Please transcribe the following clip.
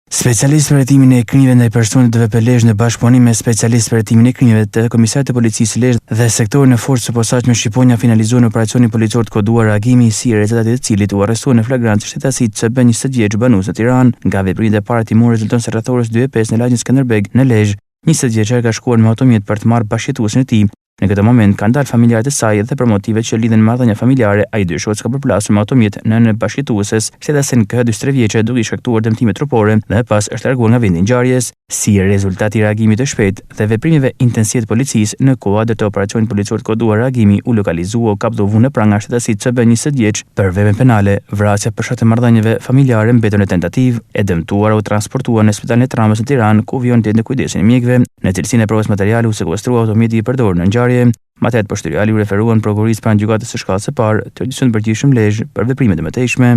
Specialistë për hetimin e krimeve ndaj personit të Lezhë në bashkëpunim me specialistë për hetimin e krimeve të Komisariatit të Policisë Lezhë dhe sektorin e forcës së posaçme Shqiponia finalizuan operacionin policor të koduar reagimi i si rezultati të cilit u arrestuan në flagrancë shtetasit CB 20 vjeç banues në Tiranë. Nga veprimet e para timore rezulton se rreth orës 2:05 në lagjen Skënderbeg në Lezhë, 20 vjeçari ka shkuar me automjet për të marrë bashkëjetuesin e tij. Në këtë moment kanë dalë familjarët e saj dhe për motive që lidhen me marrëdhënia familjare, ai dyshohet se ka përplasur me automjet nënën e bashkëjetueses, shtetasin K 43 vjeçare duke i shkaktuar dëmtime trupore dhe pas është larguar nga vendi i ngjarjes. Si rezultati i reagimit të shpejtë dhe veprimeve intensive të policisë në kuadër të operacionit policor të koduar reagimi u lokalizua u kapdovun në pranga shtetasit CB 20 vjeç për veprim penale. Vrasja për shkak të marrëdhënieve familjare mbetur në tentativë, e dëmtuara u transportuar në spitalin e Tramës në Tiranë, ku vjen në kujdesin e mjekëve. Në cilësinë e provës materiale u sekuestrua automjeti i përdorur në ngjarje. Materialet posteriori u referuan prokurorisë pranë gjykatës së shkallës së parë të Gjykatës së Përgjithshme Lezhë për veprimet e mëtejshme.